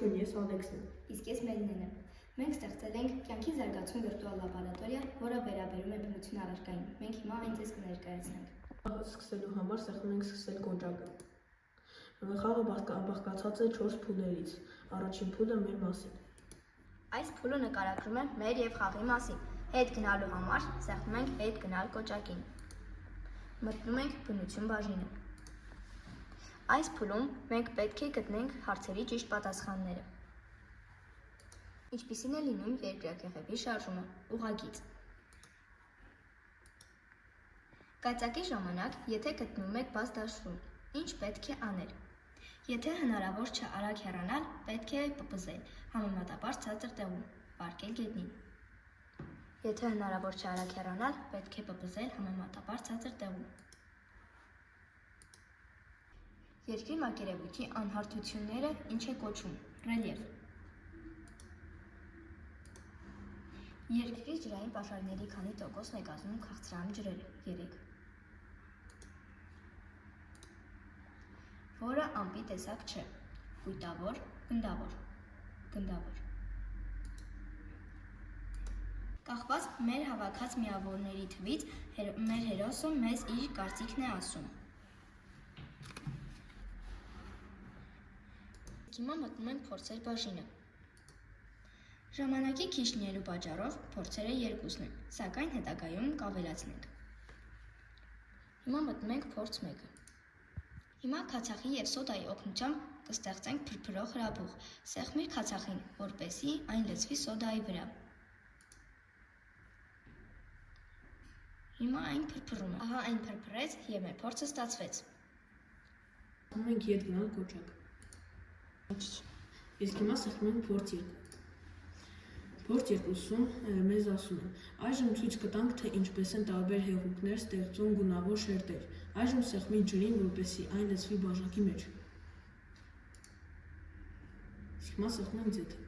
Ողջույն, ես Ալեքսն եմ։ Իսկ ես Մելինեն եմ։ Մենք ստեղծել ենք կյանքի զարգացում վիրտուալ լաբորատորիա, որը վերաբերում է բնություն առարկային։ Մենք հիմա այն ձեզ կներկայացնենք։ Սկսելու համար սեղմում ենք սկսել կոճակը։ Խաղը բաղկացած է 4 փուլերից։ Առաջին փուլը մեր մասին։ Այս փուլը նկարագրում է մեր և խաղի մասին։ Հետ գնալու համար սեղմում ենք հետ գնալ կոճակին։ Մտնում ենք բնություն բաժինը։ Այս փուլում մենք պետք է գտնենք հարցերի ճիշտ պատասխանները։ Ինչպիսին է լինում երկրակեղևի շարժումը, ուղղագիծ։ Կայծակի ժամանակ, եթե գտնվում եք բաց դաշտում, ինչ պետք է անել։ Եթե հնարավոր չէ արագ հեռանալ, պետք է պպզել, համեմատաբար ցածր տեղում, պառկել գետնին։ Եթե հնարավոր չէ արագ հեռանալ, պետք է պպզել համեմատաբար ցածր տեղում։ Երկրի մակերևույթի անհարթությունները ինչ է կոչվում, ռելիեֆ։ Երկրի ջրային պաշարների քանի տոկոսն է կազմում քաղցրահամ ջրերը, 3։ Որը ամպի տեսակ չէ, կույտավոր, գնդավոր։ Կախված մեր հավաքած միավորների թվից, մեր հերոսը մեզ իր կարծիքն է ասում։ Հիմա մտնում ենք փորձեր բաժինը։ Ժամանակի քիչ լինելու պատճառով փորձերը 2-ն են, սակայն հետագայում կավելացնենք։ Հիմա մտնում ենք փորձ 1-ը։ Հիմա քացախի և սոդայի օգնությամբ կստեղծենք փրփրող հրաբուխ։ Սեղմիր քացախին, որպեսզի այն լցվի սոդայի վրա։ Հիմա այն փրփռում է։ Ահա այն փրփռեց և մեր փորձը ստացվեց։ Սեղմում ենք ետ գնալ կոճակ։ Իսկ հիմա սեղմում ենք փորձ 2։ Փորձ 2-ում մեզ ասում են. այժմ ցույց կտանք, թե ինչպես են տարբեր հեղուկներ ստեղծում գունավոր շերտեր։ Այժմ սեղմի ջրին, որպեսզի այն լցվի բաժակի մեջ։ Իսկ հիմա սեղմում ենք ձեթը։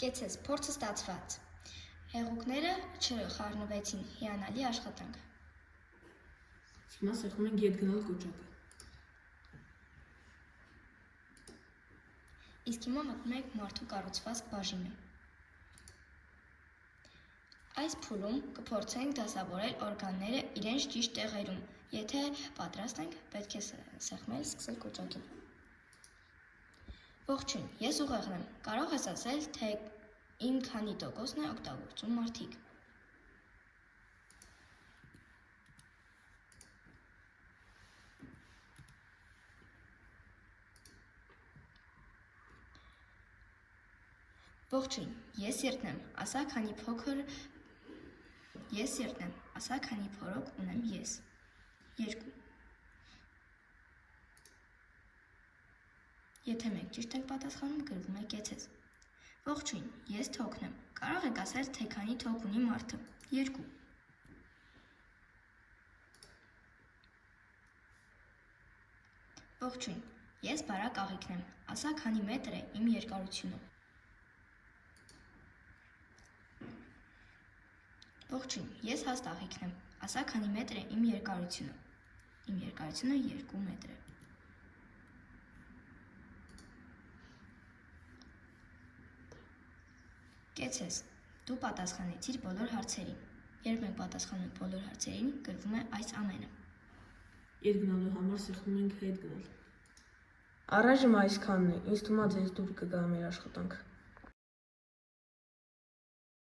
Կեցես, փորձը ստացված։ Հեղուկները չխառնվեցին, հիանալի աշխատանք։ Հիմա սեղմում ենք ետ գնալ կոճակը։ Իսկ հիմա մտնում ենք մարդու կառուցվածք բաժինը։ Այս փուլում կփորձենք դասավորել օրգանները իրենց ճիշտ տեղերում։ Եթե պատրաստ ենք, պետք է սեղմել, սկսել կոճակին։ Ողջույն, ես ուղեղն եմ։ Կարող ես ասել, թե իմ քանի տոկոսն է օգտագործում մարդիկ։ Ողջույն, ես երդն եմ, ասա քանի փորոք ունեմ ես։ 2։ Եթե մենք ճիշտ ենք պատասխանում, գրվում է կեցես։ Ողջույն, ես թոքն եմ, կարող եք ասել, թե քանի թոք ունի մարդը։ 2։ Ողջույն, ես բարակ աղիքն եմ, ասա քանի մետր է իմ երկարությունը։ Ողջույն, ես հաստ աղիքն եմ, ասա քանի մետր է իմ երկարությունը։ Իմ երկարությունը 2 մետր է։ Կեցես, դու պատասխանեցիր բոլոր հարցերին։ Երբ մենք պատասխանում ենք բոլոր հարցերին, գրվում է այս ամենը։ Ետ գնալու համար սեղմում ենք հետ գնալ։ Առայժմ այսքանն է, ինձ թվում է ձեզ դուր կգա մեր աշխատանք։